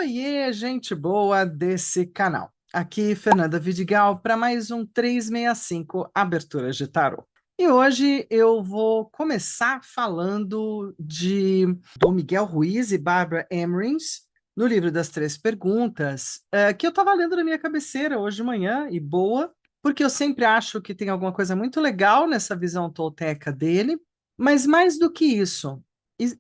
Oiê, gente boa desse canal. Aqui, Fernanda Vidigal, para mais um 365 Aberturas de Tarô. E hoje eu vou começar falando do Miguel Ruiz e Barbara Emrins, no livro das Três Perguntas, que eu estava lendo na minha cabeceira hoje de manhã, e boa, porque eu sempre acho que tem alguma coisa muito legal nessa visão tolteca dele, mas mais do que isso,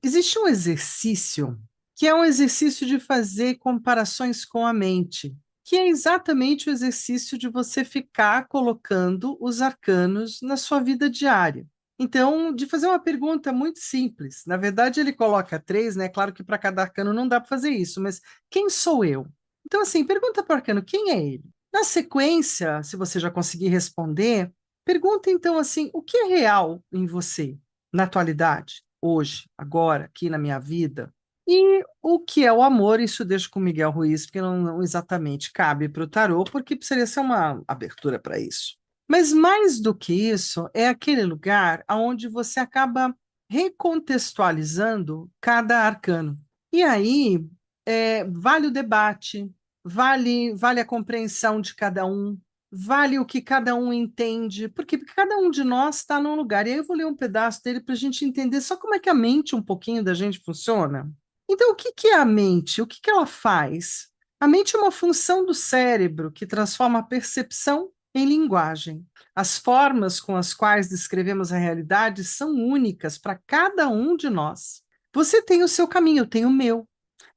existe um exercício que é um exercício de fazer comparações com a mente, que é exatamente o exercício de você ficar colocando os arcanos na sua vida diária. Então, de fazer uma pergunta muito simples. Na verdade, ele coloca três, né? Claro que para cada arcano não dá para fazer isso, mas quem sou eu? Então, assim, pergunta para o arcano, quem é ele? Na sequência, se você já conseguir responder, pergunta então assim, o que é real em você, na atualidade, hoje, agora, aqui na minha vida? E o que é o amor, isso deixa com Miguel Ruiz, porque não exatamente cabe para o tarô, porque precisaria ser uma abertura para isso. Mas mais do que isso, é aquele lugar onde você acaba recontextualizando cada arcano. E aí, vale o debate, vale a compreensão de cada um, vale o que cada um entende, porque cada um de nós está num lugar. E aí eu vou ler um pedaço dele para a gente entender só como é que a mente um pouquinho da gente funciona. Então, o que que é a mente? O que que ela faz? A mente é uma função do cérebro que transforma a percepção em linguagem. As formas com as quais descrevemos a realidade são únicas para cada um de nós. Você tem o seu caminho, eu tenho o meu.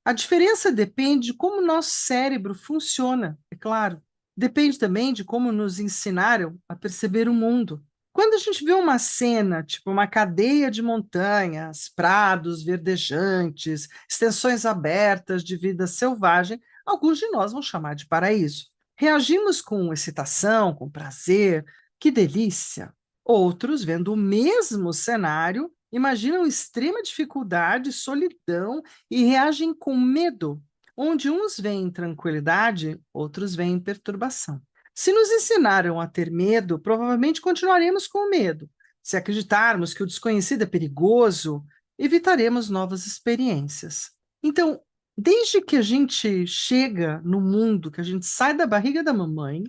A diferença depende de como nosso cérebro funciona, é claro. Depende também de como nos ensinaram a perceber o mundo. Quando a gente vê uma cena, tipo uma cadeia de montanhas, prados verdejantes, extensões abertas de vida selvagem, alguns de nós vão chamar de paraíso. Reagimos com excitação, com prazer, que delícia. Outros, vendo o mesmo cenário, imaginam extrema dificuldade, solidão e reagem com medo. Onde uns veem tranquilidade, outros veem perturbação. Se nos ensinaram a ter medo, provavelmente continuaremos com medo. Se acreditarmos que o desconhecido é perigoso, evitaremos novas experiências. Então, desde que a gente chega no mundo, que a gente sai da barriga da mamãe,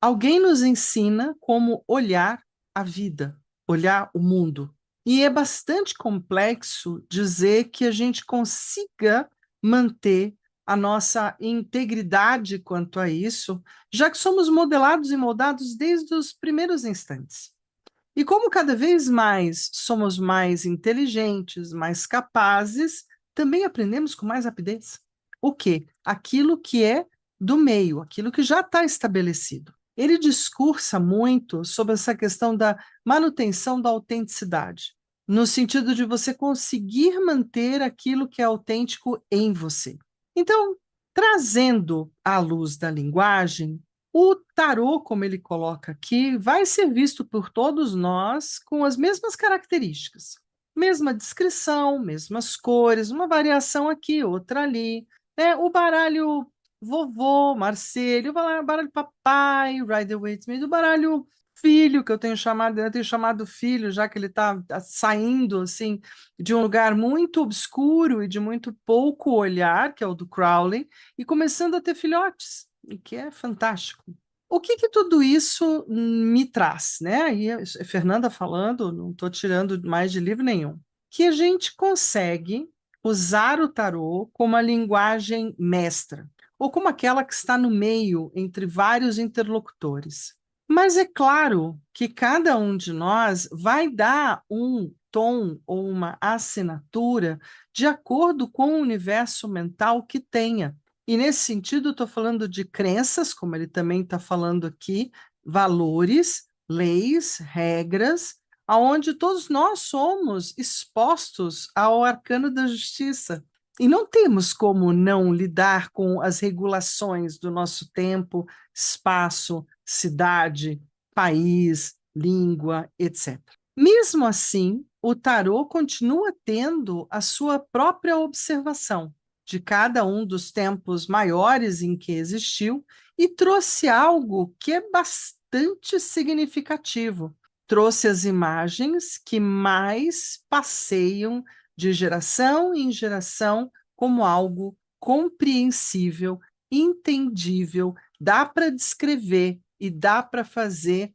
alguém nos ensina como olhar a vida, olhar o mundo. E é bastante complexo dizer que a gente consiga manter a nossa integridade quanto a isso, já que somos modelados e moldados desde os primeiros instantes. E como cada vez mais somos mais inteligentes, mais capazes, também aprendemos com mais rapidez. O quê? Aquilo que é do meio, aquilo que já está estabelecido. Ele discursa muito sobre essa questão da manutenção da autenticidade, no sentido de você conseguir manter aquilo que é autêntico em você. Então, trazendo à luz da linguagem, o tarô, como ele coloca aqui, vai ser visto por todos nós com as mesmas características. Mesma descrição, mesmas cores, uma variação aqui, outra ali. O baralho vovô, Marcelo, o baralho papai, Rider-Waite-Smith, o baralho filho, que eu tenho chamado filho, já que ele está saindo assim de um lugar muito obscuro e de muito pouco olhar, que é o do Crowley, e começando a ter filhotes, o que é fantástico. O que que tudo isso me traz, né? E a Fernanda falando, não estou tirando mais de livro nenhum, que a gente consegue usar o tarô como a linguagem mestra, ou como aquela que está no meio entre vários interlocutores. Mas é claro que cada um de nós vai dar um tom ou uma assinatura de acordo com o universo mental que tenha. E nesse sentido, eu estou falando de crenças, como ele também está falando aqui, valores, leis, regras, aonde todos nós somos expostos ao arcano da justiça. E não temos como não lidar com as regulações do nosso tempo, espaço, cidade, país, língua, etc. Mesmo assim, o tarô continua tendo a sua própria observação de cada um dos tempos maiores em que existiu e trouxe algo que é bastante significativo. Trouxe as imagens que mais passeiam de geração em geração como algo compreensível, entendível, dá para descrever e dá para fazer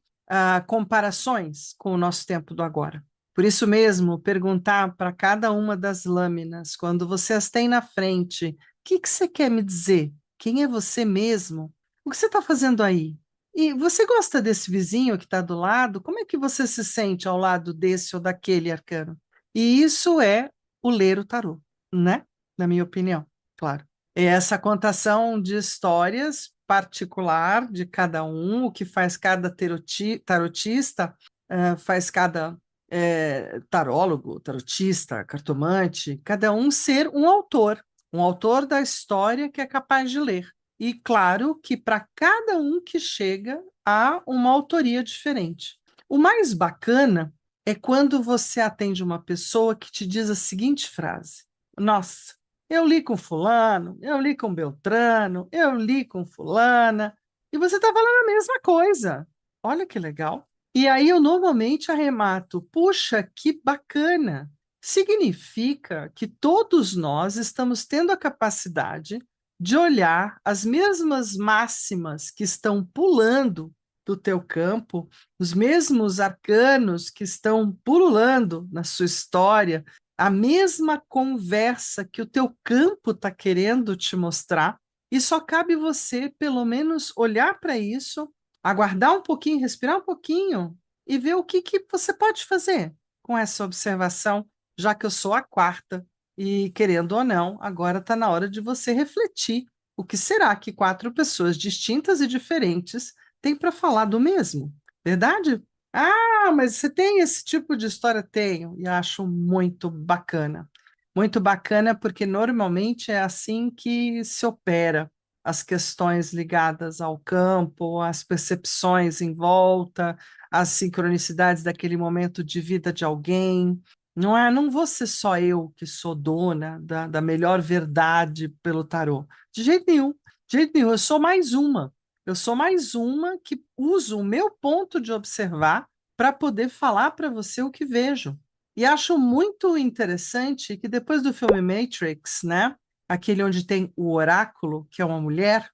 comparações com o nosso tempo do agora. Por isso mesmo, perguntar para cada uma das lâminas, quando você as tem na frente, o que que você quer me dizer? Quem é você mesmo? O que você está fazendo aí? E você gosta desse vizinho que está do lado? Como é que você se sente ao lado desse ou daquele arcano? E isso é o ler o tarô, né? Na minha opinião, claro. É essa contação de histórias particular de cada um, o que faz cada tarotista, faz cada tarólogo, tarotista, cartomante, cada um ser um autor da história que é capaz de ler. E claro que para cada um que chega há uma autoria diferente. O mais bacana é quando você atende uma pessoa que te diz a seguinte frase: Nossa, eu li com fulano, eu li com Beltrano, eu li com fulana, e você está falando a mesma coisa. Olha que legal. E aí eu normalmente arremato, puxa, que bacana. Significa que todos nós estamos tendo a capacidade de olhar as mesmas máximas que estão pulando do teu campo, os mesmos arcanos que estão pululando na sua história, a mesma conversa que o teu campo está querendo te mostrar, e só cabe você, pelo menos, olhar para isso, aguardar um pouquinho, respirar um pouquinho e ver o que que você pode fazer com essa observação, já que eu sou a quarta e, querendo ou não, agora está na hora de você refletir o que será que quatro pessoas distintas e diferentes têm para falar do mesmo, verdade? Ah, mas você tem esse tipo de história? Tenho, e acho muito bacana. Muito bacana, porque normalmente é assim que se opera as questões ligadas ao campo, as percepções em volta, as sincronicidades daquele momento de vida de alguém. Não é, não vou ser só eu que sou dona da melhor verdade pelo tarô. De jeito nenhum, de jeito nenhum. Eu sou mais uma. Eu sou mais uma que uso o meu ponto de observar para poder falar para você o que vejo. E acho muito interessante que depois do filme Matrix, né, aquele onde tem o oráculo, que é uma mulher,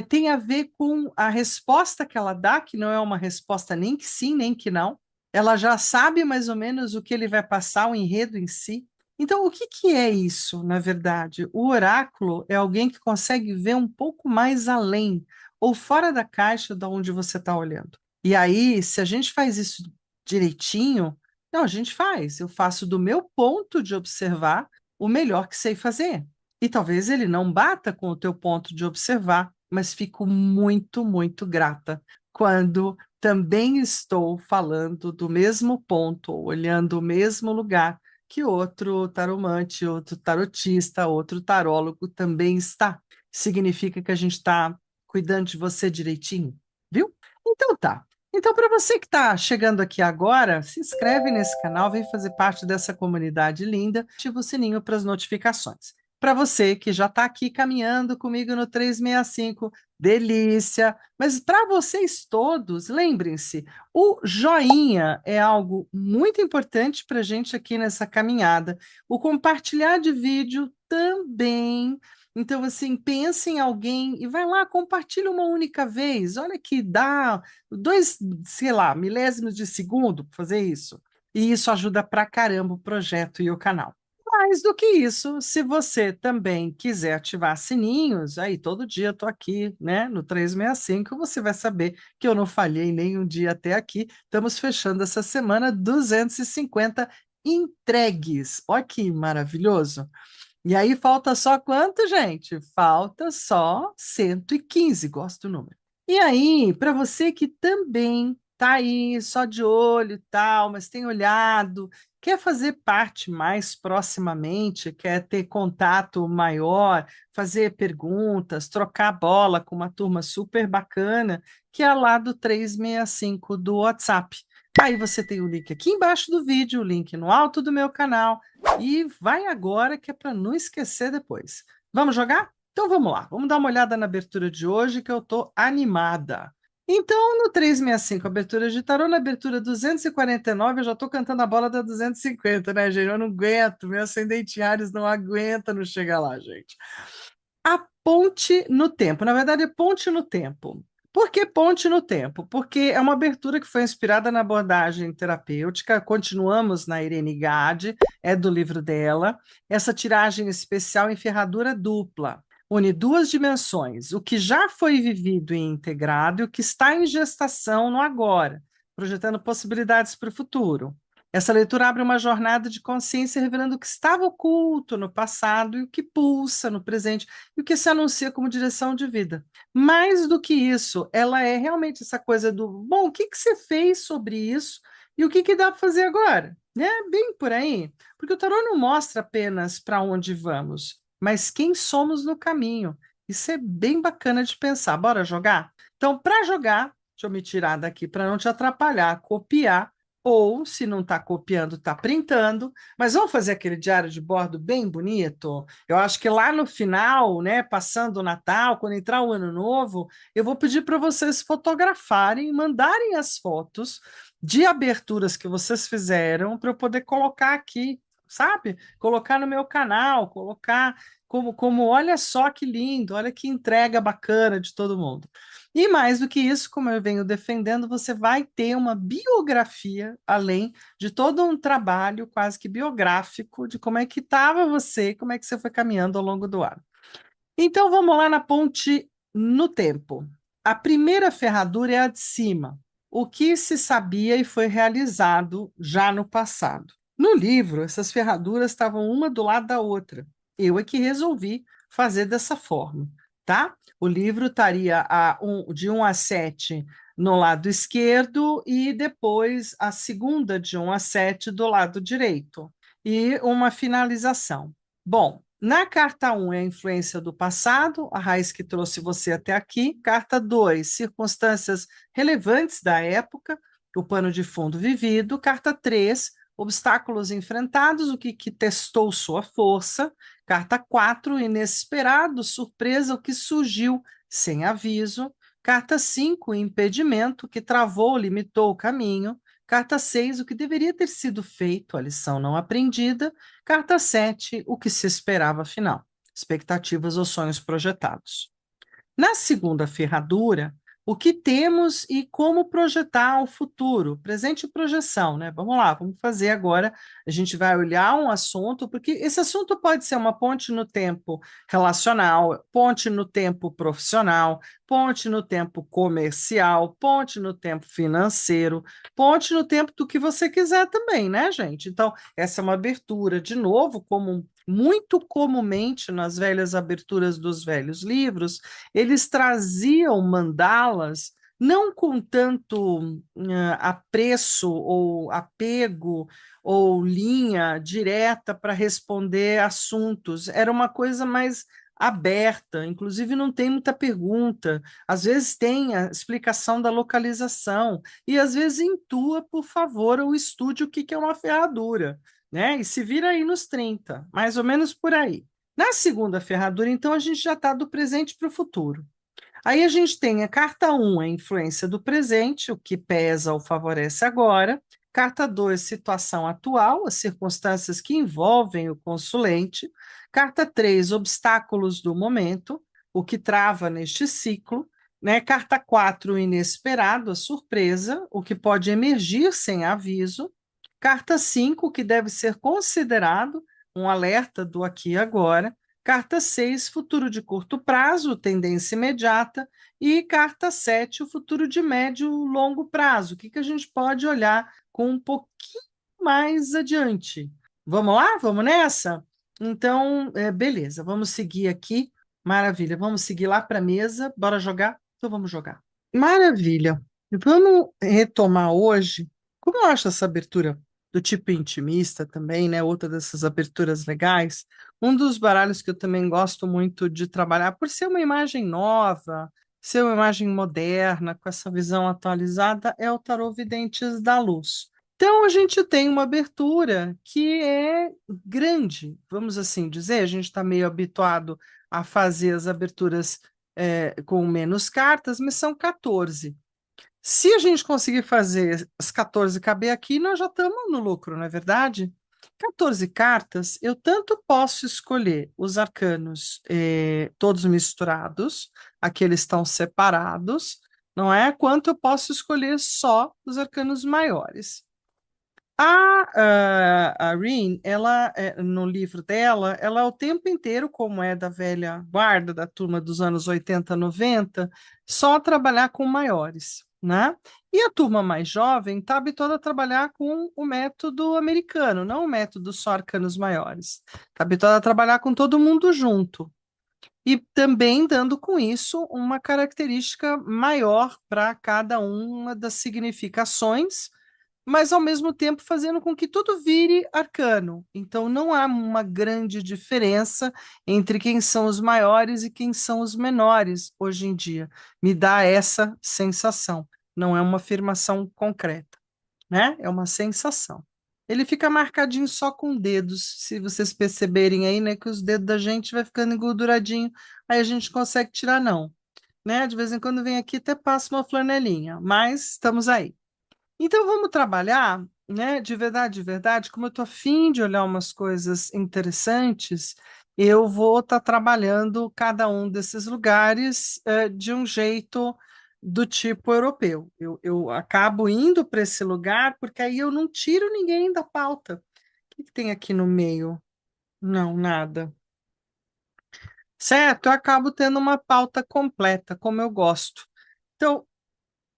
tem a ver com a resposta que ela dá, que não é uma resposta nem que sim, nem que não. Ela já sabe mais ou menos o que ele vai passar, o enredo em si. Então, o que que é isso, na verdade? O oráculo é alguém que consegue ver um pouco mais além, ou fora da caixa de onde você está olhando. E aí, se a gente faz isso direitinho, não, a gente faz. Eu faço do meu ponto de observar o melhor que sei fazer. E talvez ele não bata com o teu ponto de observar, mas fico muito, muito grata quando também estou falando do mesmo ponto, olhando o mesmo lugar que outro taromante, outro tarotista, outro tarólogo também está. Significa que a gente está cuidando de você direitinho, viu? Então tá. Então, para você que está chegando aqui agora, se inscreve nesse canal, vem fazer parte dessa comunidade linda, ativa o sininho para as notificações. Para você que já está aqui caminhando comigo no 365, delícia! Mas para vocês todos, lembrem-se, o joinha é algo muito importante para a gente aqui nessa caminhada. O compartilhar de vídeo também. Então, assim, pense em alguém e vai lá, compartilha uma única vez. Olha que dá dois, sei lá, milésimos de segundo para fazer isso. E isso ajuda pra caramba o projeto e o canal. Mais do que isso, se você também quiser ativar sininhos, aí todo dia eu tô aqui, né, no 365, você vai saber que eu não falhei nenhum dia até aqui. Estamos fechando essa semana 250 entregues. Olha que maravilhoso. E aí falta só quanto, gente? Falta só 115, gosto do número. E aí, para você que também tá aí só de olho e tal, mas tem olhado, quer fazer parte mais proximamente, quer ter contato maior, fazer perguntas, trocar bola com uma turma super bacana, que é lá do 365 do WhatsApp. Aí você tem o link aqui embaixo do vídeo, o link no alto do meu canal. E vai agora, que é para não esquecer depois. Vamos jogar? Então vamos lá, vamos dar uma olhada na abertura de hoje, que eu estou animada. Então, no 365, abertura de tarô, na abertura 249, eu já estou cantando a bola da 250, né, gente? Eu não aguento, meu ascendente em Áries não aguenta não chegar lá, gente. A ponte no tempo. Na verdade, é ponte no tempo. Por que ponte no tempo? Porque é uma abertura que foi inspirada na abordagem terapêutica. Continuamos na Irene Gade, é do livro dela. Essa tiragem especial em ferradura dupla une duas dimensões: o que já foi vivido e integrado e o que está em gestação no agora, projetando possibilidades para o futuro. Essa leitura abre uma jornada de consciência revelando o que estava oculto no passado e o que pulsa no presente e o que se anuncia como direção de vida. Mais do que isso, ela é realmente essa coisa do, bom, o que que você fez sobre isso e o que que dá para fazer agora? Né? Bem por aí. Porque o tarô não mostra apenas para onde vamos, mas quem somos no caminho. Isso é bem bacana de pensar. Bora jogar? Então, para jogar, deixa eu me tirar daqui para não te atrapalhar, copiar ou, se não está copiando, está printando. Mas vamos fazer aquele diário de bordo bem bonito? Eu acho que lá no final, né, passando o Natal, quando entrar o Ano Novo, eu vou pedir para vocês fotografarem, mandarem as fotos de aberturas que vocês fizeram para eu poder colocar aqui, sabe? Colocar no meu canal, colocar como olha só que lindo, olha que entrega bacana de todo mundo. E mais do que isso, como eu venho defendendo, você vai ter uma biografia, além de todo um trabalho quase que biográfico de como é que estava você, como é que você foi caminhando ao longo do ano. Então vamos lá na ponte no tempo. A primeira ferradura é a de cima, o que se sabia e foi realizado já no passado. No livro, essas ferraduras estavam uma do lado da outra. Eu é que resolvi fazer dessa forma, tá? O livro estaria de 1 a 7 no lado esquerdo e depois a segunda de 1 a 7 do lado direito. E uma finalização. Bom, na carta 1 é a influência do passado, a raiz que trouxe você até aqui. Carta 2, circunstâncias relevantes da época, o pano de fundo vivido. Carta 3, obstáculos enfrentados, o que testou sua força. Carta 4, inesperado, surpresa, o que surgiu sem aviso. Carta 5, impedimento, que travou, limitou o caminho. Carta 6, o que deveria ter sido feito, a lição não aprendida. Carta 7, o que se esperava afinal, expectativas ou sonhos projetados. Na segunda ferradura, o que temos e como projetar o futuro, presente e projeção, né? Vamos lá, vamos fazer agora. A gente vai olhar um assunto, porque esse assunto pode ser uma ponte no tempo relacional, ponte no tempo profissional, ponte no tempo comercial, ponte no tempo financeiro, ponte no tempo do que você quiser também, né, gente? Então, essa é uma abertura, de novo, como muito comumente nas velhas aberturas dos velhos livros, eles traziam mandalas não com tanto apreço ou apego ou linha direta para responder assuntos. Era uma coisa mais aberta, inclusive não tem muita pergunta. Às vezes tem a explicação da localização e às vezes intua, por favor, ou estude o que é uma ferradura, né? E se vira aí nos 30, mais ou menos por aí. Na segunda ferradura, então, a gente já está do presente para o futuro. Aí a gente tem a carta 1, a influência do presente, o que pesa ou favorece agora. Carta 2, situação atual, as circunstâncias que envolvem o consulente. Carta 3, obstáculos do momento, o que trava neste ciclo. Né? Carta 4, o inesperado, a surpresa, o que pode emergir sem aviso. Carta 5, que deve ser considerado um alerta do aqui e agora. Carta 6, futuro de curto prazo, tendência imediata. E carta 7, o futuro de médio e longo prazo. O que a gente pode olhar com um pouquinho mais adiante? Vamos lá? Vamos nessa? Então, beleza, vamos seguir aqui. Maravilha, vamos seguir lá para a mesa. Bora jogar? Então vamos jogar. Maravilha. Vamos retomar hoje. Como eu acho essa abertura do tipo intimista também, né? Outra dessas aberturas legais. Um dos baralhos que eu também gosto muito de trabalhar, por ser uma imagem nova, ser uma imagem moderna, com essa visão atualizada, é o Tarô Videntes da Luz. Então, a gente tem uma abertura que é grande, vamos assim dizer, a gente está meio habituado a fazer as aberturas com menos cartas, mas são 14. Se a gente conseguir fazer as 14 caber aqui, nós já estamos no lucro, não é verdade? 14 cartas, eu tanto posso escolher os arcanos todos misturados, aqueles estão separados, não é? Quanto eu posso escolher só os arcanos maiores. A Rin, ela, no livro dela, ela o tempo inteiro, como é da velha guarda, da turma dos anos 80, 90, só trabalhar com maiores, né? E a turma mais jovem está habituada a trabalhar com o método americano, não o método só arcanos maiores. Está habituada a trabalhar com todo mundo junto. E também dando com isso uma característica maior para cada uma das significações, mas ao mesmo tempo fazendo com que tudo vire arcano. Então não há uma grande diferença entre quem são os maiores e quem são os menores hoje em dia. Me dá essa sensação. Não é uma afirmação concreta, né? É uma sensação. Ele fica marcadinho só com dedos, se vocês perceberem aí, né, que os dedos da gente vai ficando engorduradinho, aí a gente consegue tirar não, né? De vez em quando vem aqui até passa uma flanelinha, mas estamos aí. Então vamos trabalhar, né? De verdade, como eu estou afim de olhar umas coisas interessantes, eu vou estar trabalhando cada um desses lugares de um jeito do tipo europeu. Eu acabo indo para esse lugar porque aí eu não tiro ninguém da pauta. O que que tem aqui no meio? Não, nada. Certo? Eu acabo tendo uma pauta completa, como eu gosto. Então,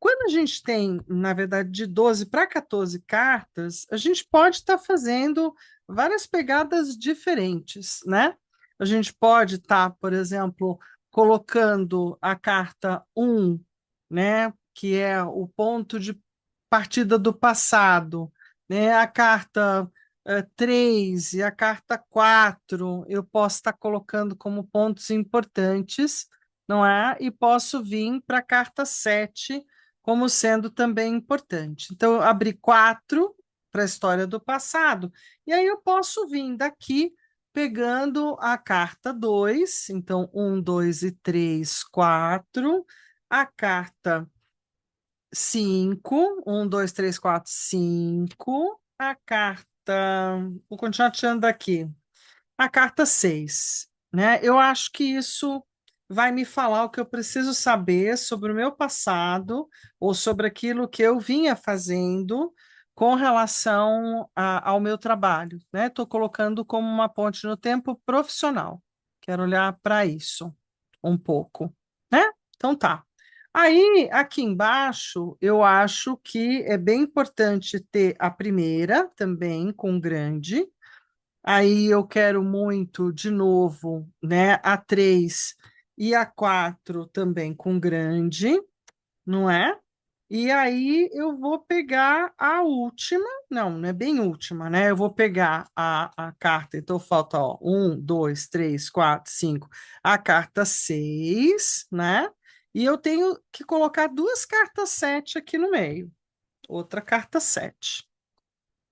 quando a gente tem, na verdade, de 12 para 14 cartas, a gente pode estar fazendo várias pegadas diferentes, né? A gente pode estar, por exemplo, colocando a carta um, né, que é o ponto de partida do passado, né? A carta 3 e a carta 4 eu posso estar colocando como pontos importantes, não é? E posso vir para a carta 7 como sendo também importante. Então, eu abri 4 para a história do passado, e aí eu posso vir daqui pegando a carta 2, então 1, 2 e 3, 4, a carta 5, 1, 2, 3, 4, 5, a carta, vou continuar tirando daqui, a carta 6, né? Eu acho que isso vai me falar o que eu preciso saber sobre o meu passado ou sobre aquilo que eu vinha fazendo com relação ao meu trabalho, né? Estou colocando como uma ponte no tempo profissional. Quero olhar para isso um pouco, né? Então tá. Aí, aqui embaixo, eu acho que é bem importante ter a primeira também com grande. Aí eu quero muito, de novo, né, a 3 e a 4 também com grande, não é? E aí eu vou pegar a última, não, não é bem última, né? Eu vou pegar a carta, então falta, ó, 1, 2, 3, 4, 5, a carta 6, né? E eu tenho que colocar duas cartas 7 aqui no meio, outra carta 7,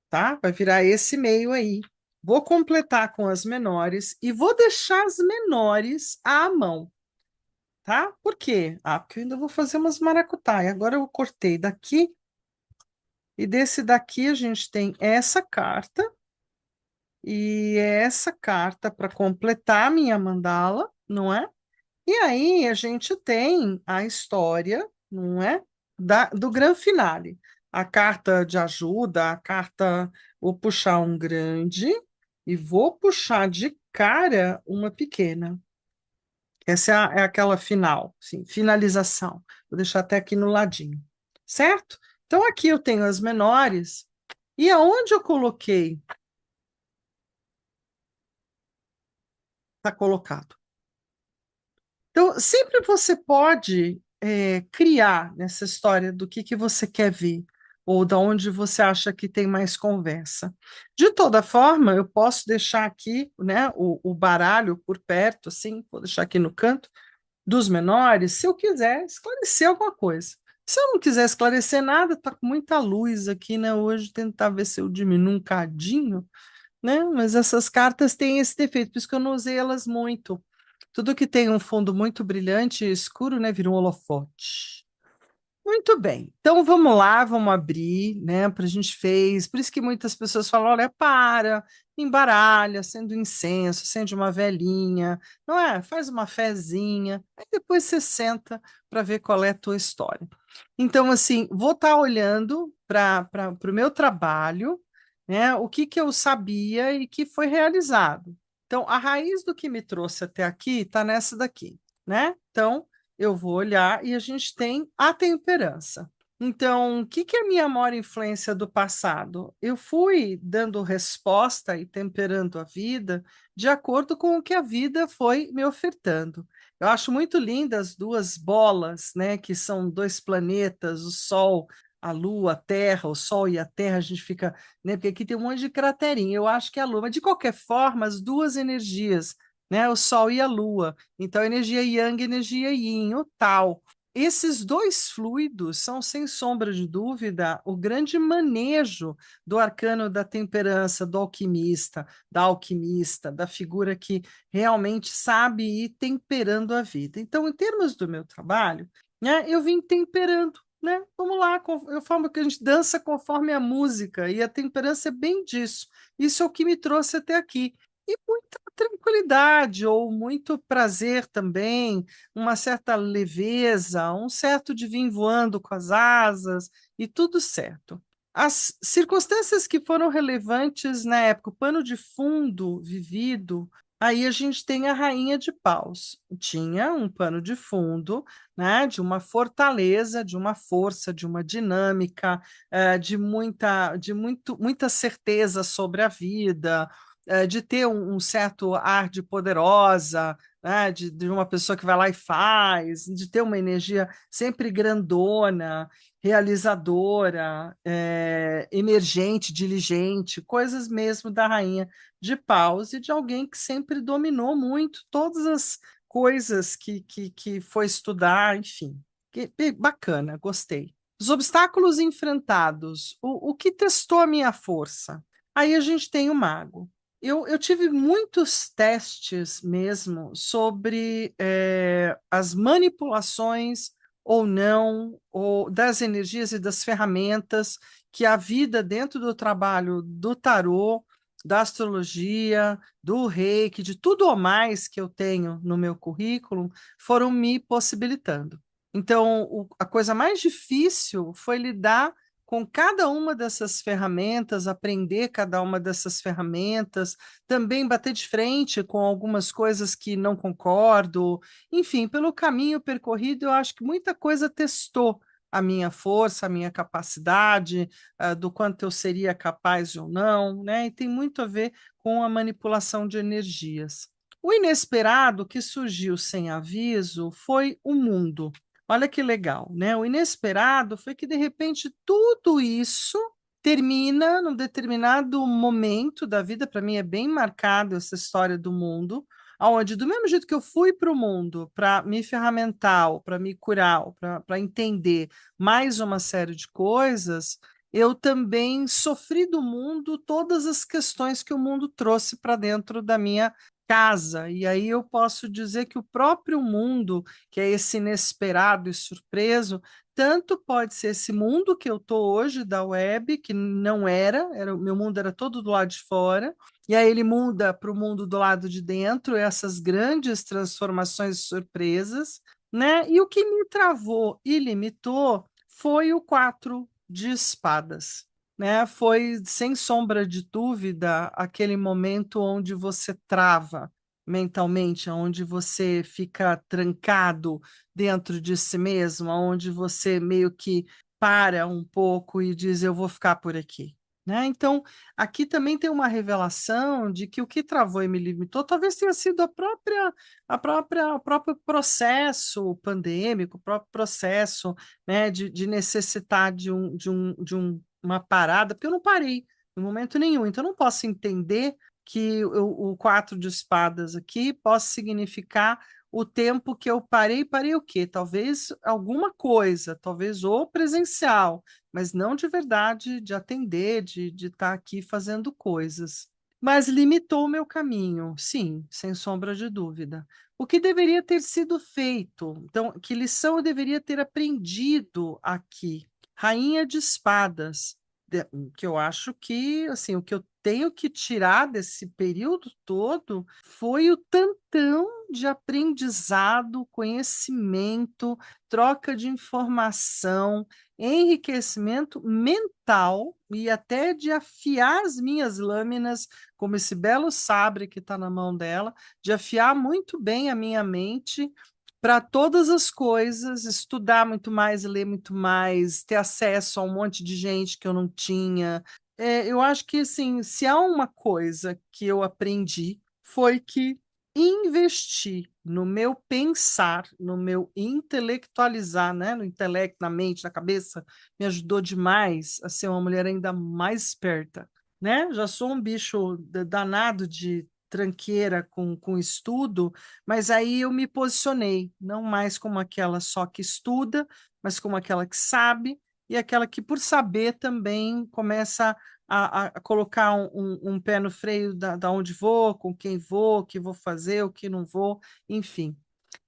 tá? Vai virar esse meio aí. Vou completar com as menores e vou deixar as menores à mão, tá? Por quê? Ah, porque eu ainda vou fazer umas maracutaia. Agora eu cortei daqui e desse daqui a gente tem essa carta e essa carta para completar a minha mandala, não é? E aí a gente tem a história, não é? Do grande finale. A carta de ajuda, a carta, vou puxar um grande e vou puxar de cara uma pequena. Essa é aquela final, sim, finalização. Vou deixar até aqui no ladinho, certo? Então aqui eu tenho as menores e aonde eu coloquei está colocado. Então, sempre você pode criar nessa história do que você quer ver, ou da onde você acha que tem mais conversa. De toda forma, eu posso deixar aqui, né, o baralho por perto, assim, vou deixar aqui no canto dos menores, se eu quiser esclarecer alguma coisa. Se eu não quiser esclarecer nada, está com muita luz aqui, né? Hoje, tentar ver se eu diminuo um cadinho, né? Mas essas cartas têm esse defeito, por isso que eu não usei elas muito. Tudo que tem um fundo muito brilhante e escuro, né, vira um holofote. Muito bem, então vamos lá, vamos abrir, né? Para a gente fez, por isso que muitas pessoas falam: olha, para, embaralha, acende um incenso, acende uma velinha, não é? Faz uma fezinha, aí depois você senta para ver qual é a tua história. Então, assim, vou estar olhando para o meu trabalho, né? O que que eu sabia e que foi realizado. Então, a raiz do que me trouxe até aqui está nessa daqui, né? Então, eu vou olhar e a gente tem a temperança. Então, o que que é a minha maior influência do passado? Eu fui dando resposta e temperando a vida de acordo com o que a vida foi me ofertando. Eu acho muito lindas as duas bolas, né, que são dois planetas, o Sol, a Lua, a Terra, o Sol e a Terra, a gente fica, né, porque aqui tem um monte de craterinha, eu acho que é a Lua, mas de qualquer forma, as duas energias, né, o Sol e a Lua, então, energia Yang, energia Yin, o tal. Esses dois fluidos são, sem sombra de dúvida, o grande manejo do arcano da temperança, do alquimista, da alquimista, da figura que realmente sabe ir temperando a vida. Então, em termos do meu trabalho, né, eu vim temperando. Né? Vamos lá, eu falo que a gente dança conforme a música, e a temperança é bem disso. Isso é o que me trouxe até aqui. E muita tranquilidade, ou muito prazer também, uma certa leveza, um certo de vir voando com as asas, e tudo certo. As circunstâncias que foram relevantes na época, o pano de fundo vivido, aí a gente tem a Rainha de Paus. Tinha um pano de fundo, né, de uma fortaleza, de uma força, de uma dinâmica, muita certeza sobre a vida, de ter um certo ar de poderosa, né, de uma pessoa que vai lá e faz, de ter uma energia sempre grandona, realizadora, emergente, diligente, coisas mesmo da Rainha de Paus e de alguém que sempre dominou muito todas as coisas que foi estudar, enfim. Bacana, gostei. Os obstáculos enfrentados, o que testou a minha força? Aí a gente tem o mago. Eu tive muitos testes mesmo sobre as manipulações ou não, ou das energias e das ferramentas que a vida dentro do trabalho do tarô, da astrologia, do reiki, de tudo ou mais que eu tenho no meu currículo, foram me possibilitando. Então, a coisa mais difícil foi lidar com cada uma dessas ferramentas, aprender cada uma dessas ferramentas, também bater de frente com algumas coisas que não concordo. Enfim, pelo caminho percorrido, eu acho que muita coisa testou a minha força, a minha capacidade, do quanto eu seria capaz ou não, né? E tem muito a ver com a manipulação de energias. O inesperado que surgiu sem aviso foi o mundo. Olha que legal, né? O inesperado foi que, de repente, tudo isso termina num determinado momento da vida. Para mim é bem marcado essa história do mundo, aonde do mesmo jeito que eu fui para o mundo para me ferramentar, para me curar, para entender mais uma série de coisas, eu também sofri do mundo todas as questões que o mundo trouxe para dentro da minha casa. E aí eu posso dizer que o próprio mundo, que é esse inesperado e surpreso, tanto pode ser esse mundo que eu estou hoje da web, que não era, o meu mundo era todo do lado de fora, e aí ele muda para o mundo do lado de dentro, essas grandes transformações e surpresas, né? E o que me travou e limitou foi o quatro de espadas. Né? Foi, sem sombra de dúvida, aquele momento onde você trava mentalmente, onde você fica trancado dentro de si mesmo, onde você meio que para um pouco e diz: eu vou ficar por aqui. Né? Então, aqui também tem uma revelação de que o que travou e me limitou talvez tenha sido o próprio processo pandêmico, o próprio processo, né, de necessitar uma parada, porque eu não parei em momento nenhum, então eu não posso entender que o quatro de espadas aqui possa significar o tempo que eu parei o quê? Talvez alguma coisa, talvez ou presencial, mas não de verdade de atender, de estar aqui fazendo coisas. mas limitou o meu caminho, sim, sem sombra de dúvida. O que deveria ter sido feito? Então, que lição eu deveria ter aprendido aqui? Rainha de Espadas, que eu acho que, assim, o que eu tenho que tirar desse período todo foi o tantão de aprendizado, conhecimento, troca de informação, enriquecimento mental e até de afiar as minhas lâminas, como esse belo sabre que está na mão dela, de afiar muito bem a minha mente para todas as coisas, estudar muito mais, ler muito mais, ter acesso a um monte de gente que eu não tinha. Eu acho que, assim, se há uma coisa que eu aprendi, foi que investir no meu pensar, no meu intelectualizar, né, no intelecto, na mente, na cabeça, me ajudou demais a ser uma mulher ainda mais esperta, né? Já sou um bicho danado de tranqueira com estudo, mas aí eu me posicionei, não mais como aquela só que estuda, mas como aquela que sabe e aquela que, por saber, também começa a colocar um pé no freio da onde vou, com quem vou, o que vou fazer, o que não vou, enfim.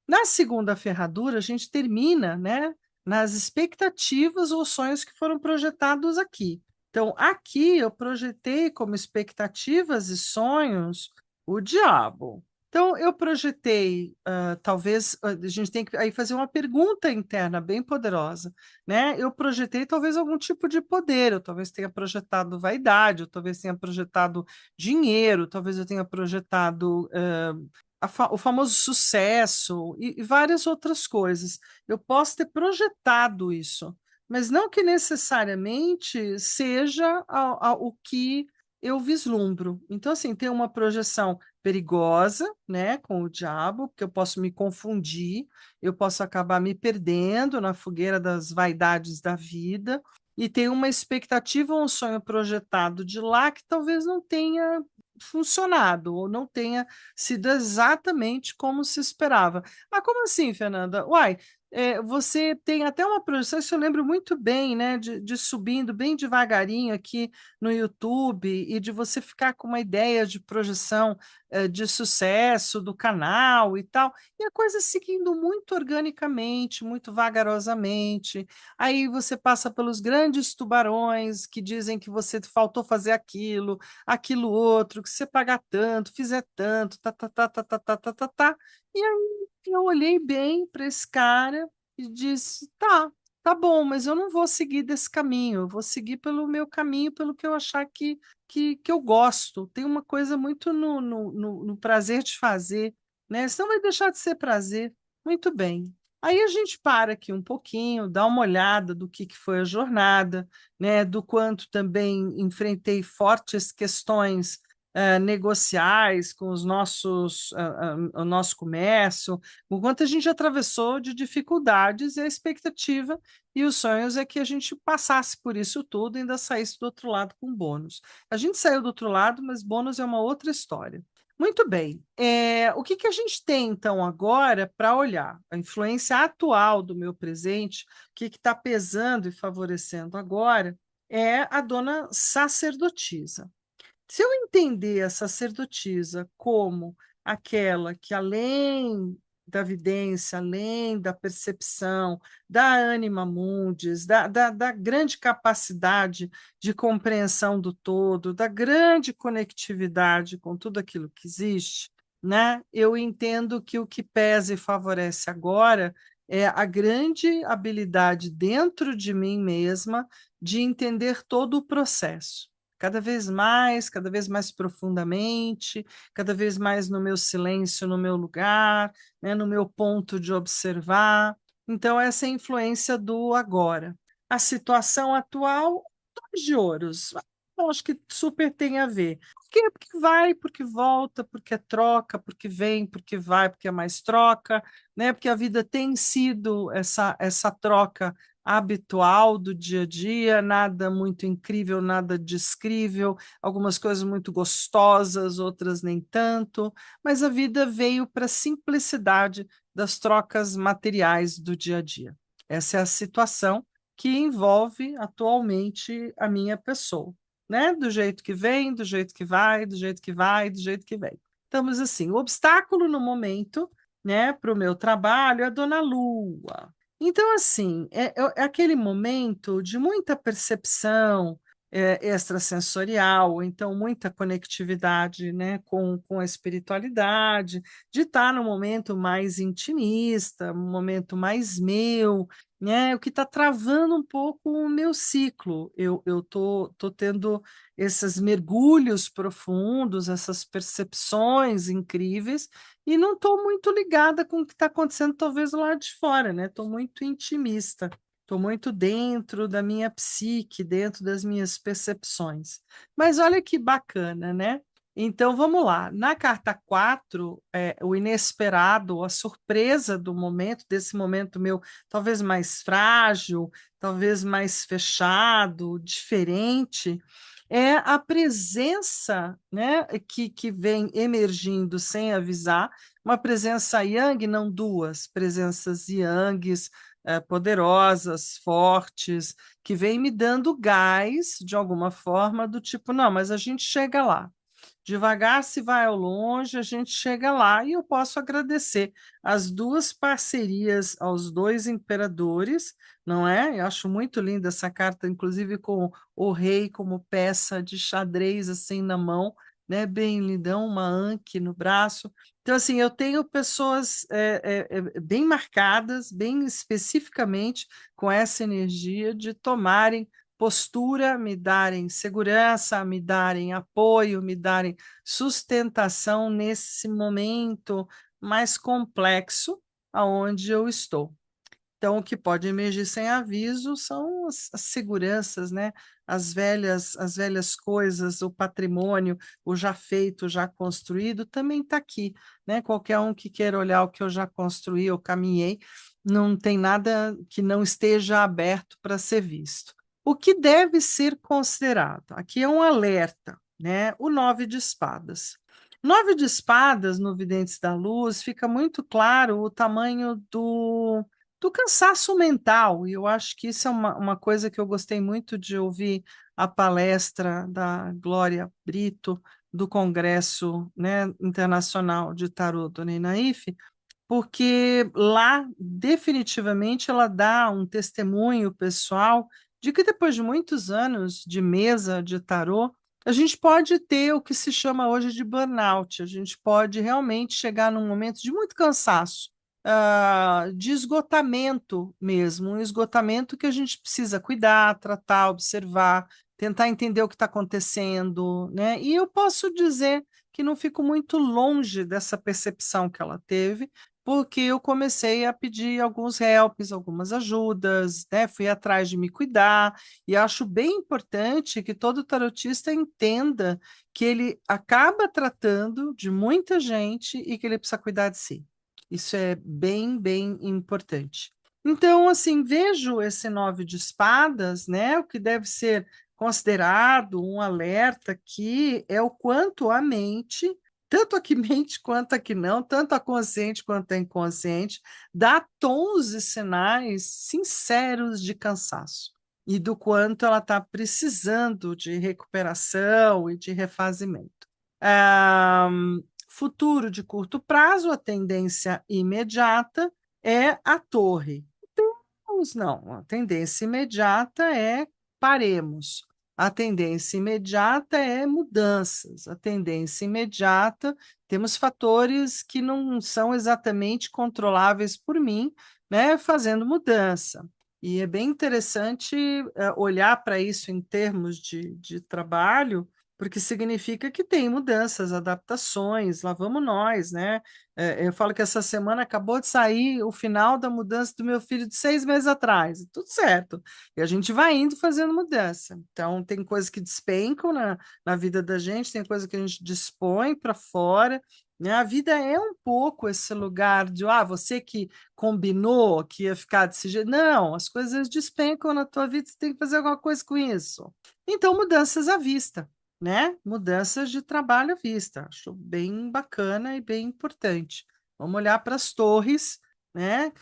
Na segunda ferradura, a gente termina, né, nas expectativas ou sonhos que foram projetados aqui. Então, aqui eu projetei como expectativas e sonhos o diabo. Então, eu projetei, talvez, a gente tem que aí fazer uma pergunta interna bem poderosa, né? Eu projetei talvez algum tipo de poder, eu talvez tenha projetado vaidade, eu talvez tenha projetado dinheiro, talvez eu tenha projetado o famoso sucesso e várias outras coisas. Eu posso ter projetado isso, mas não que necessariamente seja o que eu vislumbro. Então, assim, tem uma projeção perigosa, né, com o diabo, porque eu posso me confundir, eu posso acabar me perdendo na fogueira das vaidades da vida, e tem uma expectativa ou um sonho projetado de lá que talvez não tenha funcionado ou não tenha sido exatamente como se esperava. Ah, como assim, Fernanda? Uai, você tem até uma projeção, isso eu lembro muito bem, né, de subindo bem devagarinho aqui no YouTube e de você ficar com uma ideia de projeção de sucesso do canal e tal, e a coisa seguindo muito organicamente, muito vagarosamente. Aí você passa pelos grandes tubarões que dizem que você faltou fazer aquilo, aquilo outro, que você pagar tanto, fizer tanto, tá, tá, tá, tá, tá, tá, tá, tá, tá. E aí eu olhei bem para esse cara e disse, tá, tá bom, mas eu não vou seguir desse caminho, eu vou seguir pelo meu caminho, pelo que eu achar que eu gosto. Tem uma coisa muito no prazer de fazer, né? Senão vai deixar de ser prazer. Muito bem. Aí a gente para aqui um pouquinho, dá uma olhada do que foi a jornada, né, do quanto também enfrentei fortes questões negociais com o nosso comércio, o quanto a gente atravessou de dificuldades e a expectativa e os sonhos é que a gente passasse por isso tudo e ainda saísse do outro lado com bônus. A gente saiu do outro lado, mas bônus é uma outra história. Muito bem. O que a gente tem, então, agora para olhar? A influência atual do meu presente, o que está pesando e favorecendo agora, é a dona sacerdotisa. Se eu entender a sacerdotisa como aquela que, além da vidência, além da percepção, da anima mundis, da grande capacidade de compreensão do todo, da grande conectividade com tudo aquilo que existe, né? Eu entendo que o que pesa e favorece agora é a grande habilidade dentro de mim mesma de entender todo o processo cada vez mais profundamente, cada vez mais no meu silêncio, no meu lugar, né, no meu ponto de observar. Então, essa é a influência do agora. A situação atual, dois de ouros. Eu acho que super tem a ver. Por quê? Porque vai, porque volta, porque é troca, porque vem, porque vai, porque é mais troca, né? Porque a vida tem sido essa troca habitual do dia a dia, nada muito incrível, nada descrível, algumas coisas muito gostosas, outras nem tanto, mas a vida veio para a simplicidade das trocas materiais do dia a dia. Essa é a situação que envolve atualmente a minha pessoa. né? Do jeito que vem, do jeito que vai, do jeito que vai, do jeito que vem. Estamos assim, o obstáculo no momento, né, para o meu trabalho é a Dona Lua. Então, assim, é aquele momento de muita percepção extrasensorial, então muita conectividade, né, com a espiritualidade, de estar no momento mais intimista, um momento mais meu, né, o que está travando um pouco o meu ciclo. Eu tô tendo esses mergulhos profundos, essas percepções incríveis, e não estou muito ligada com o que está acontecendo, talvez do lado de fora, né? Estou muito intimista, estou muito dentro da minha psique, dentro das minhas percepções. Mas olha que bacana, né? Então vamos lá. Na carta 4, o inesperado, a surpresa do momento, desse momento meu, talvez mais frágil, talvez mais fechado, diferente, é a presença, né, que vem emergindo sem avisar, uma presença yang, não duas, presenças yangs, poderosas, fortes, que vem me dando gás, de alguma forma, do tipo, não, mas a gente chega lá. Devagar se vai ao longe, a gente chega lá e eu posso agradecer as duas parcerias aos dois imperadores, não é? Eu acho muito linda essa carta, inclusive com o rei como peça de xadrez assim na mão, né? Bem lindão, uma anque no braço. Então, assim, eu tenho pessoas bem marcadas, bem especificamente com essa energia de tomarem postura, me darem segurança, me darem apoio, me darem sustentação nesse momento mais complexo aonde eu estou. Então, o que pode emergir sem aviso são as seguranças, né? As velhas coisas, o patrimônio, o já feito, o já construído, também está aqui, né? Qualquer um que queira olhar o que eu já construí, eu caminhei, não tem nada que não esteja aberto para ser visto. O que deve ser considerado? Aqui é um alerta, né? O 9 de espadas. 9 de espadas no Videntes da Luz fica muito claro o tamanho do cansaço mental, e eu acho que isso é uma coisa que eu gostei muito de ouvir a palestra da Glória Brito, do Congresso, né, Internacional de Tarot do Nenaif, porque lá definitivamente ela dá um testemunho pessoal de que depois de muitos anos de mesa de tarô, a gente pode ter o que se chama hoje de burnout, a gente pode realmente chegar num momento de muito cansaço, de esgotamento mesmo, um esgotamento que a gente precisa cuidar, tratar, observar, tentar entender o que está acontecendo, né? E eu posso dizer que não fico muito longe dessa percepção que ela teve, porque eu comecei a pedir alguns helps, algumas ajudas, né? Fui atrás de me cuidar, e acho bem importante que todo tarotista entenda que ele acaba tratando de muita gente e que ele precisa cuidar de si. Isso é bem, bem importante. Então, assim, vejo esse 9 de espadas, né? O que deve ser considerado um alerta aqui é o quanto a mente, tanto a que mente quanto a que não, tanto a consciente quanto a inconsciente, dá tons e sinais sinceros de cansaço e do quanto ela está precisando de recuperação e de refazimento. Ah, futuro de curto prazo, a tendência imediata é a torre. Temos, não, a tendência imediata é paremos. A tendência imediata é mudanças. A tendência imediata, temos fatores que não são exatamente controláveis por mim, né, fazendo mudança. E é bem interessante olhar para isso em termos de trabalho, porque significa que tem mudanças, adaptações, lá vamos nós, né? Eu falo que essa semana acabou de sair o final da mudança do meu filho de 6 meses atrás, tudo certo. E a gente vai indo fazendo mudança. Então, tem coisas que despencam na vida da gente, tem coisa que a gente dispõe para fora, né? A vida é um pouco esse lugar de, você que combinou que ia ficar desse jeito. Não, as coisas despencam na tua vida, você tem que fazer alguma coisa com isso. Então, mudanças à vista, né? Mudanças de trabalho à vista. Acho bem bacana e bem importante. Vamos olhar para as torres, né?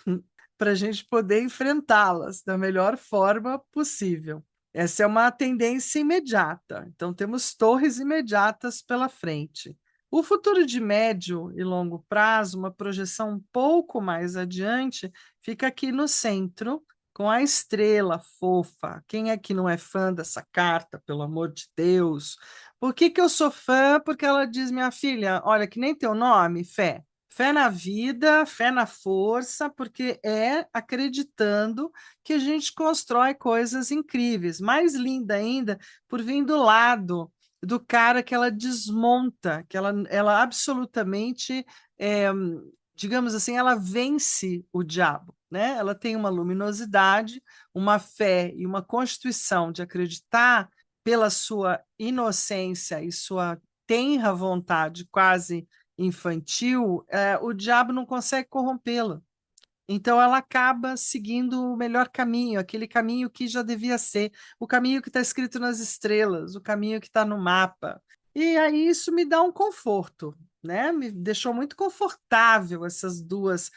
Para a gente poder enfrentá-las da melhor forma possível. Essa é uma tendência imediata. Então, temos torres imediatas pela frente. O futuro de médio e longo prazo, uma projeção um pouco mais adiante, fica aqui no centro, com a estrela fofa. Quem é que não é fã dessa carta, pelo amor de Deus? Por que que eu sou fã? Porque ela diz, minha filha, olha, que nem teu nome, fé. Fé na vida, fé na força, porque é acreditando que a gente constrói coisas incríveis. Mais linda ainda, por vir do lado do cara que ela desmonta, que ela absolutamente, é, digamos assim, ela vence o diabo, né? Ela tem uma luminosidade, uma fé e uma constituição de acreditar pela sua inocência e sua tenra vontade quase infantil, o diabo não consegue corrompê-la. Então, ela acaba seguindo o melhor caminho, aquele caminho que já devia ser, o caminho que está escrito nas estrelas, o caminho que está no mapa. E aí isso me dá um conforto, né? Me deixou muito confortável essas duas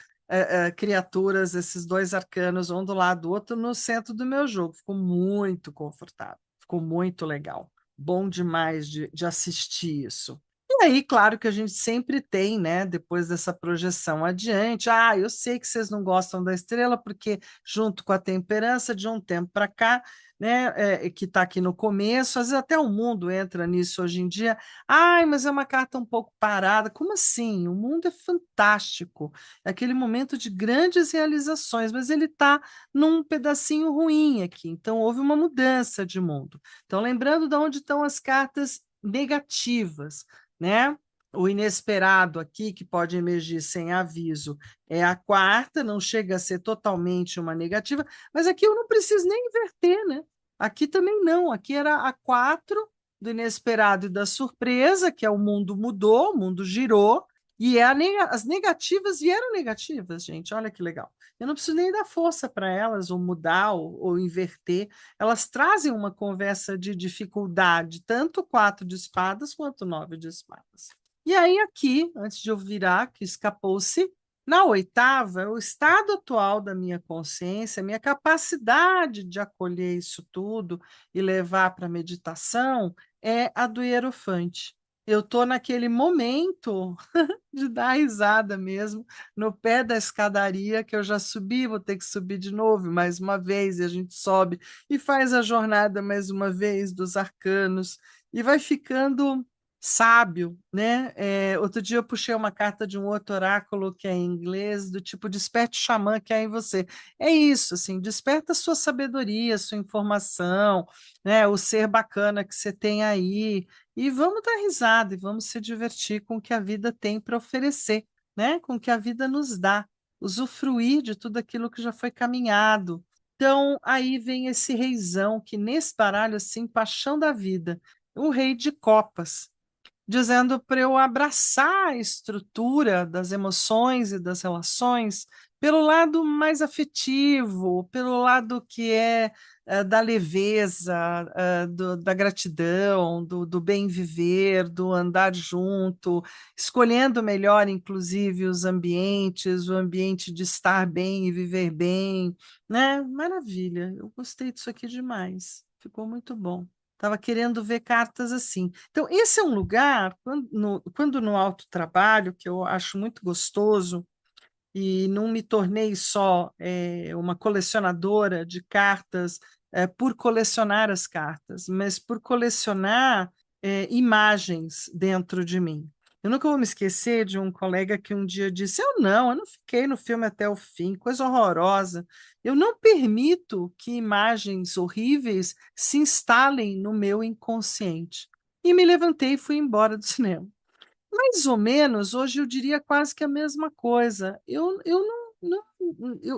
criaturas, esses dois arcanos, um do lado do outro, no centro do meu jogo. Ficou muito confortável, ficou muito legal. Bom demais de assistir isso. E aí, claro que a gente sempre tem, né, depois dessa projeção adiante, eu sei que vocês não gostam da estrela, porque junto com a temperança, de um tempo para cá, né, que está aqui no começo, às vezes até o mundo entra nisso hoje em dia, mas é uma carta um pouco parada, como assim? O mundo é fantástico, é aquele momento de grandes realizações, mas ele está num pedacinho ruim aqui, então houve uma mudança de mundo. Então, lembrando de onde estão as cartas negativas, né? O inesperado aqui, que pode emergir sem aviso, é a quarta, não chega a ser totalmente uma negativa, mas aqui eu não preciso nem inverter, né? Aqui também não, aqui era a quatro do inesperado e da surpresa, que é o mundo mudou, o mundo girou, e as negativas vieram negativas, gente, olha que legal. Eu não preciso nem dar força para elas, ou mudar, ou inverter. Elas trazem uma conversa de dificuldade, tanto quatro de espadas quanto nove de espadas. E aí, aqui, antes de eu virar, que escapou-se, na oitava, o estado atual da minha consciência, minha capacidade de acolher isso tudo e levar para a meditação é a do hierofante. Eu estou naquele momento de dar risada mesmo, no pé da escadaria que eu já subi, vou ter que subir de novo mais uma vez, e a gente sobe e faz a jornada mais uma vez dos arcanos, e vai ficando sábio, né? Outro dia eu puxei uma carta de um outro oráculo que é em inglês, do tipo desperte o xamã que há em você. É isso, assim, desperta a sua sabedoria, a sua informação, né? O ser bacana que você tem aí, e vamos dar risada e vamos se divertir com o que a vida tem para oferecer, né? Com o que a vida nos dá, usufruir de tudo aquilo que já foi caminhado. Então, aí vem esse reizão que nesse baralho, assim, paixão da vida, o rei de copas, dizendo para eu abraçar a estrutura das emoções e das relações pelo lado mais afetivo, pelo lado que da leveza, da gratidão, do bem viver, do andar junto, escolhendo melhor, inclusive, os ambientes, o ambiente de estar bem e viver bem, né? Maravilha, eu gostei disso aqui demais, ficou muito bom. Estava querendo ver cartas assim. Então, esse é um lugar, quando no autotrabalho, que eu acho muito gostoso, e não me tornei só uma colecionadora de cartas por colecionar as cartas, mas por colecionar imagens dentro de mim. Eu nunca vou me esquecer de um colega que um dia disse: eu não fiquei no filme até o fim, coisa horrorosa. Eu não permito que imagens horríveis se instalem no meu inconsciente. E me levantei e fui embora do cinema. Mais ou menos, hoje eu diria quase que a mesma coisa. Eu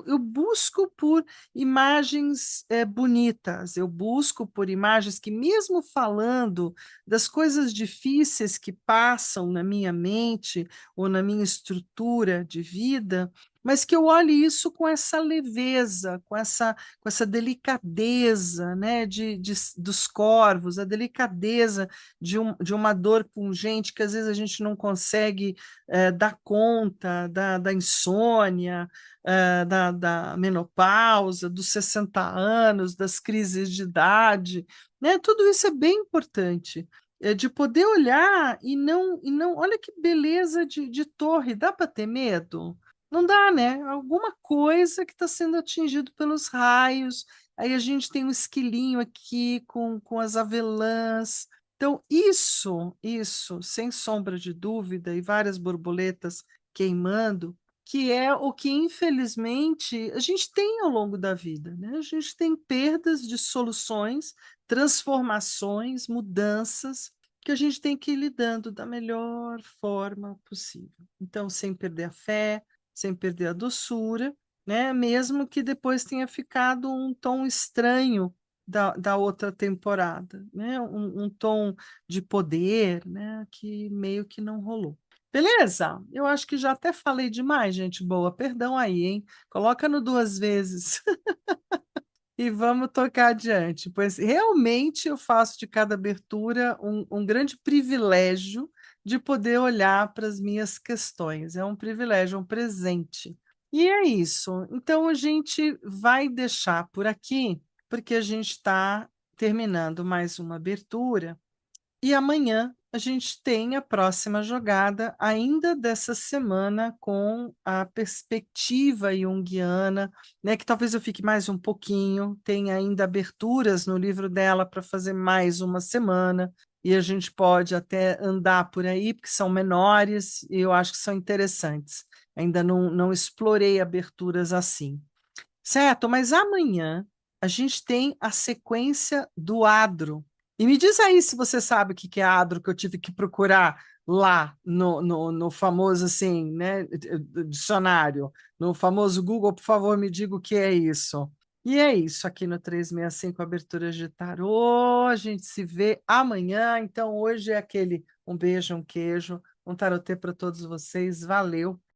eu busco por imagens bonitas, eu busco por imagens que, mesmo falando das coisas difíceis que passam na minha mente ou na minha estrutura de vida, mas que eu olhe isso com essa leveza, com essa delicadeza, né, dos corvos, a delicadeza de uma dor pungente que às vezes a gente não consegue dar conta, da insônia, da menopausa, dos 60 anos, das crises de idade, né? Tudo isso é bem importante, de poder olhar e não, olha que beleza de torre, dá para ter medo? Não dá, né? Alguma coisa que está sendo atingido pelos raios, aí a gente tem um esquilinho aqui com as avelãs. Então, isso, sem sombra de dúvida, e várias borboletas queimando, que é o que, infelizmente, a gente tem ao longo da vida, né? A gente tem perdas de soluções, transformações, mudanças, que a gente tem que ir lidando da melhor forma possível. Então, sem perder a fé, sem perder a doçura, né? Mesmo que depois tenha ficado um tom estranho da outra temporada, né? Um tom de poder, né? Que meio que não rolou. Beleza? Eu acho que já até falei demais, gente boa. Perdão aí, hein? Coloca no duas vezes e vamos tocar adiante, pois realmente eu faço de cada abertura um grande privilégio de poder olhar para as minhas questões. É um privilégio, um presente. E é isso. Então a gente vai deixar por aqui, porque a gente está terminando mais uma abertura. E amanhã a gente tem a próxima jogada, ainda dessa semana, com a perspectiva junguiana, né, que talvez eu fique mais um pouquinho, tem ainda aberturas no livro dela para fazer mais uma semana, e a gente pode até andar por aí, porque são menores, e eu acho que são interessantes. Ainda não explorei aberturas assim. Certo, mas amanhã a gente tem a sequência do Adro. E me diz aí se você sabe o que é Adro, que eu tive que procurar lá no famoso assim, né, dicionário, no famoso Google, por favor, me diga o que é isso. E é isso aqui no 365 Aberturas de Tarô. A gente se vê amanhã. Então, hoje é aquele um beijo, um queijo, um tarotê para todos vocês. Valeu!